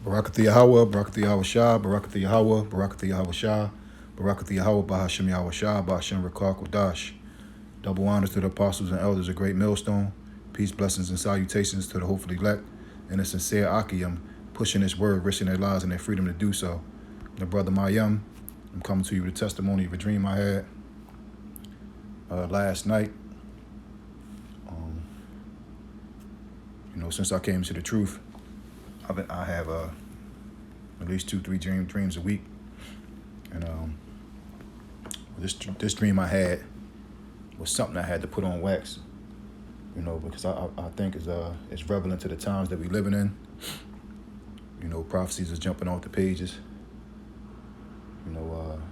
Barakath Yahweh, Barakath Yahweh Shah, Barakath Yahweh, Barakath Yahweh Shah, Barakath Yahweh, Bahashim Yahweh Shah, Bahashim Rakak Wadash. Double honors to the apostles and elders of Great Millstone. Peace, blessings, and salutations to the hopefully elect and the sincere Akiyam, pushing this word, risking their lives and their freedom to do so. My brother Mayim, I'm coming to you with a testimony of a dream I had last night. Since I came to the truth, I have at least 2-3 dreams a week, and this dream I had was something I had to put on wax, because I think it's relevant to the times that we living in. Prophecies are jumping off the pages. You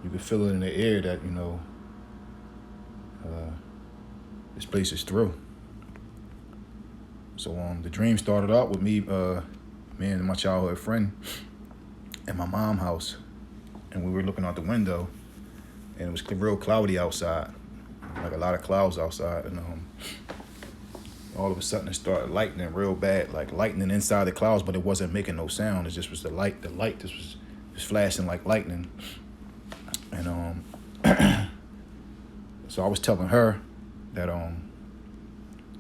can feel it in the air that this place is through. So the dream started out with me and my childhood friend at my mom's house, and we were looking out the window, and it was real cloudy outside, like a lot of clouds outside, and all of a sudden it started lightning real bad, like lightning inside the clouds, but it wasn't making no sound. It just was the light just was flashing like lightning, and so I was telling her that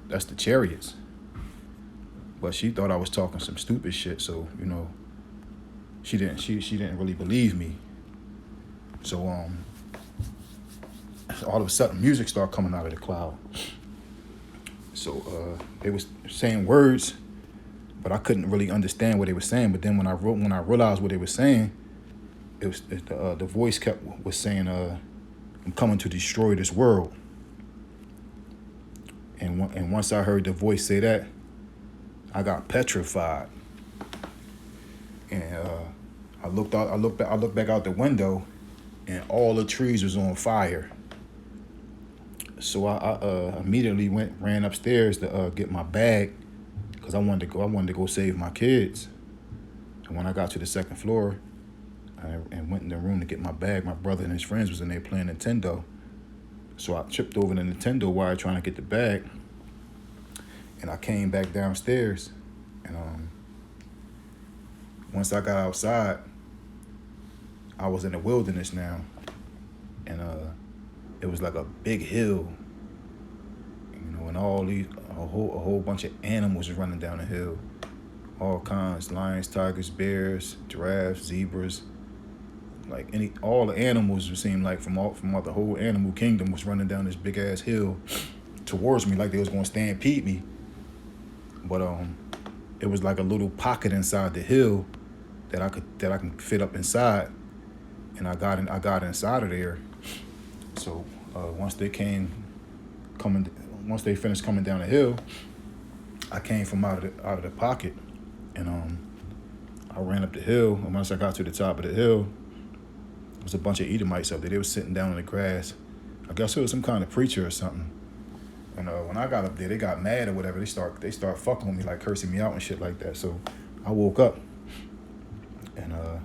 that's the chariots. But she thought I was talking some stupid shit, so she didn't really believe me. So all of a sudden music started coming out of the cloud. So they was saying words, but I couldn't really understand what they were saying. But then when I realized what they were saying, the voice was saying, "I'm coming to destroy this world." And once I heard the voice say that, I got petrified, and I looked back out the window, and all the trees was on fire. So I immediately ran upstairs to get my bag, because I wanted to go save my kids. And when I got to the second floor, and went in the room to get my bag, my brother and his friends was in there playing Nintendo. So I tripped over the Nintendo wire trying to get the bag. And I came back downstairs, and once I got outside, I was in the wilderness now, and it was like a big hill, and a whole bunch of animals was running down the hill, all kinds: lions, tigers, bears, giraffes, zebras, all the animals. It seemed like from the whole animal kingdom was running down this big ass hill towards me, like they was gonna stampede me. But it was like a little pocket inside the hill that I can fit up inside, and I got inside of there. So once they finished coming down the hill, I came from out of the pocket, and I ran up the hill. And once I got to the top of the hill, there was a bunch of Edomites up there. They were sitting down in the grass. I guess it was some kind of preacher or something. And when I got up there, they got mad or whatever. They start fucking with me, like cursing me out and shit like that. So I woke up, and I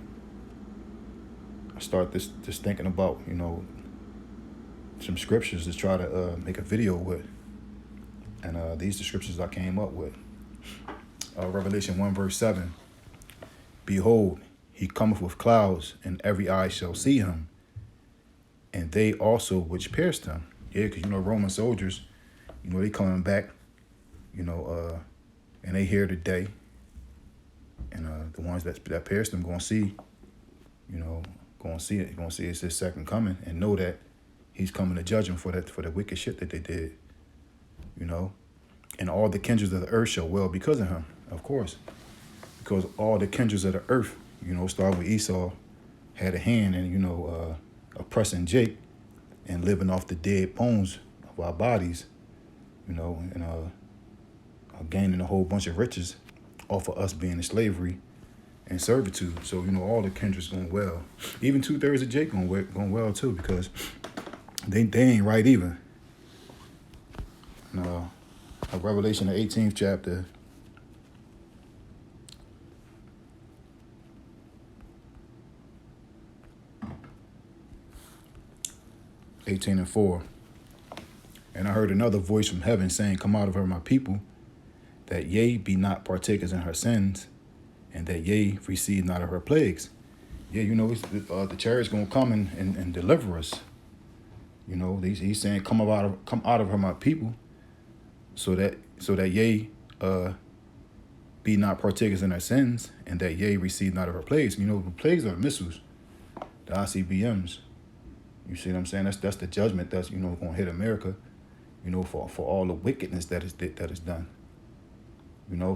started just thinking about some scriptures to try to make a video with. And these are the scriptures I came up with. Revelation 1:7. Behold, he cometh with clouds, and every eye shall see him, and they also which pierced him. Yeah, because Roman soldiers, they coming back, and they here today. And the ones that pierced them gonna see, gonna see it's his second coming, and know that he's coming to judge them for the wicked shit that they did. And all the kindreds of the earth shall wail because of him, of course. Because all the kindreds of the earth, starting with Esau, had a hand in, oppressing Jake and living off the dead bones of our bodies, and gaining a whole bunch of riches off of us being in slavery and servitude. So, all the kindreds going well. Even 2/3 of Jake going well too, because they ain't right either. And, Revelation, the 18th chapter, (18:4). And I heard another voice from heaven saying, Come out of her, my people, that ye be not partakers in her sins, and that ye receive not of her plagues. Yeah, the chariot's gonna come and deliver us. He's saying, come out of her, my people, so that ye be not partakers in our sins, and that ye receive not of her plagues. The plagues are the missiles, the ICBMs. You see what I'm saying? That's the judgment that's gonna hit America. For all the wickedness that is done.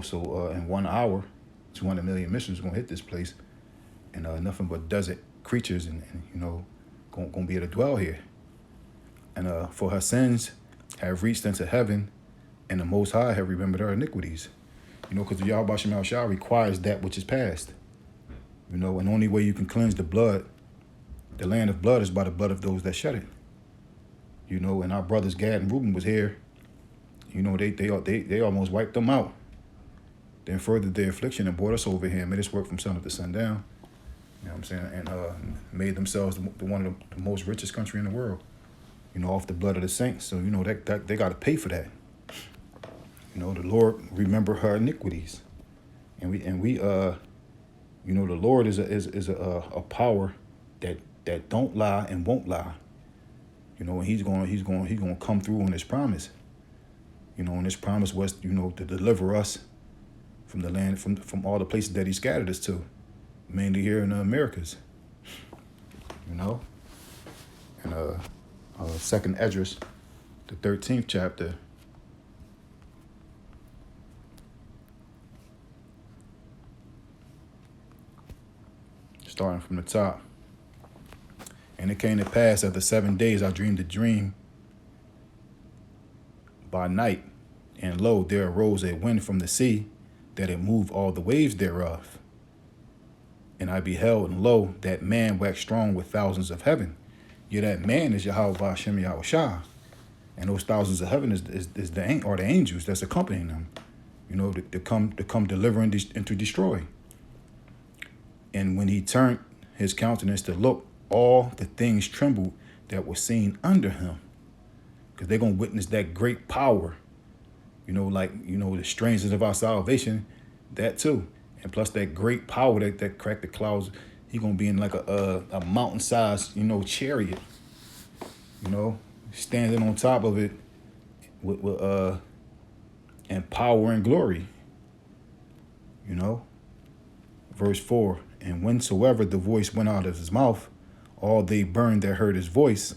So in 1 hour, 200 million missiles gonna hit this place, and nothing but desert creatures and gonna be able to dwell here. And for her sins have reached into heaven, and the Most High have remembered her iniquities. Because the Yahweh Shem Shah requires that which is past. And the only way you can cleanse the blood, the land of blood, is by the blood of those that shed it. And our brothers Gad and Reuben was here. They almost wiped them out. Then furthered their affliction and brought us over here and made us work from sun up to sundown. You know what I'm saying? And made themselves one of the most richest country in the world. Off the blood of the saints. So that they got to pay for that. The Lord remember her iniquities, and we the Lord is a power that don't lie and won't lie. And he's gonna come through on his promise. And his promise was to deliver us from the land, from all the places that he scattered us to, mainly here in the Americas. And Second Esdras, the 13th chapter. Starting from the top. And it came to pass after 7 days I dreamed a dream by night, and lo, there arose a wind from the sea, that it moved all the waves thereof. And I beheld, and lo, that man waxed strong with thousands of heaven. Yeah, that man is Yahweh Shem Yahweh Shah. And those thousands of heaven is the angels that's accompanying them, to come deliver and to destroy. And when he turned his countenance to look, all the things trembled that were seen under him. Because they're going to witness that great power, the strangeness of our salvation, that too. And plus that great power that cracked the clouds. He going to be in like a mountain-sized, chariot, standing on top of it with and power and glory, Verse 4, and whensoever the voice went out of his mouth, all they burned that heard his voice,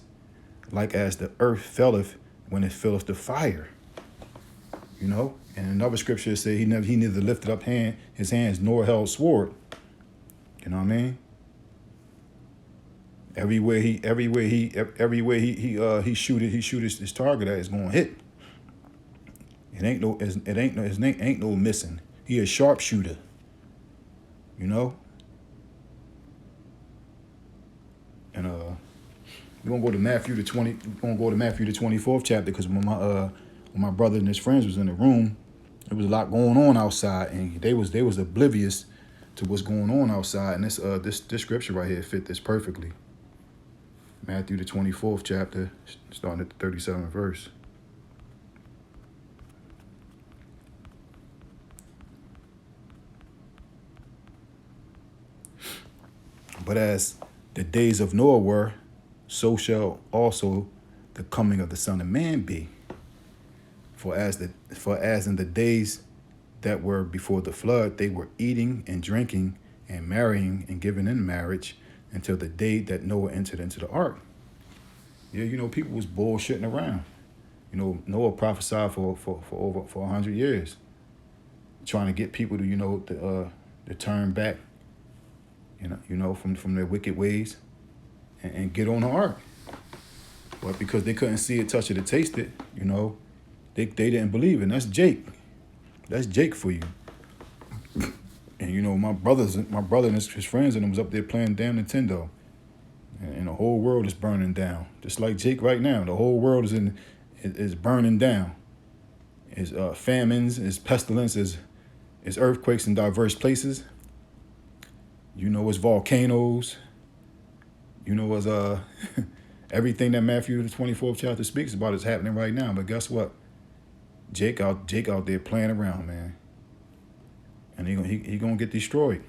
like as the earth felleth when it filleth the fire. And another scripture said he neither lifted up his hands nor held sword. You know what I mean? Everywhere he shoot his target at is going to hit. His name ain't no missing. He a sharpshooter. And we're gonna go to Matthew the 24th chapter, because when my brother and his friends was in the room, there was a lot going on outside, and they was oblivious to what's going on outside. And this scripture right here fit this perfectly. Matthew the 24th chapter, starting at the 37th verse. But as the days of Noah were, so shall also the coming of the Son of Man be. For as in the days that were before the flood, they were eating and drinking and marrying and giving in marriage until the day that Noah entered into the ark. Yeah, people was bullshitting around. Noah prophesied for over 100 years, trying to get people to to turn back, from their wicked ways and get on the ark. But because they couldn't see it, touch it, or taste it, they didn't believe it. And that's Jake. That's Jake for you. And my brother and his friends and them was up there playing damn Nintendo. And the whole world is burning down. Just like Jake right now. The whole world is burning down. It's famines, it's pestilence, it's earthquakes in diverse places. It's volcanoes. It's everything that Matthew the 24th chapter speaks about is happening right now. But guess what? Jake out there playing around, man. and he gonna get destroyed.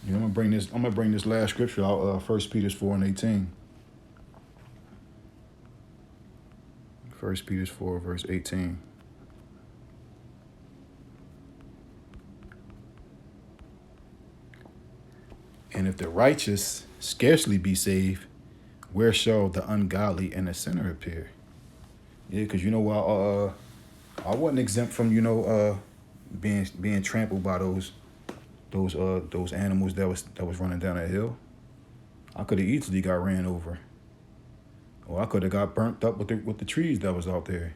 You know, I'm gonna bring this last scripture out. 1 Peter 4:18. 1 Peter 4 verse 18. And if the righteous scarcely be saved, where shall the ungodly and the sinner appear? Yeah, because I wasn't exempt from being trampled by those animals that was running down that hill. I could have easily got ran over, or I could have got burnt up with the trees that was out there.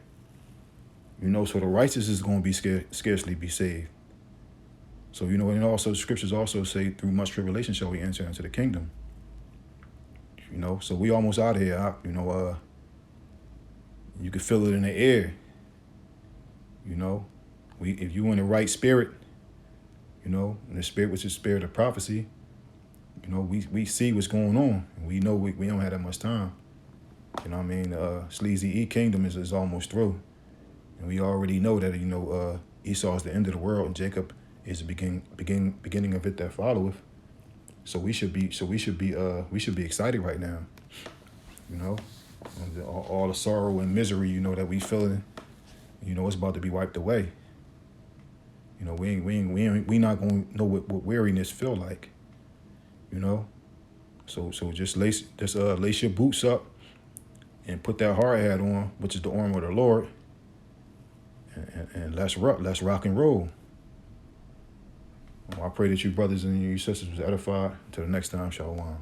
You know, so the righteous is going to be scarcely be saved. So, you know, and also scriptures also say through much tribulation shall we enter into the kingdom. You know, so we almost out of here. You can feel it in the air. You know, if you in the right spirit, you know, and the spirit which is spirit of prophecy, you know, we see what's going on. And we know we don't have that much time. You know what I mean? Sleazy kingdom is almost through. And we already know that, Esau is the end of the world and Jacob is the beginning of it that followeth. So we should be excited right now. You know, all the sorrow and misery, that we feeling, it's about to be wiped away. You know, we not gonna know what weariness feel like. You know, so just lace your boots up and put that hard hat on, which is the armor of the Lord, and let's rock and roll. I pray that you brothers and your sisters was edified. Until the next time, shalom.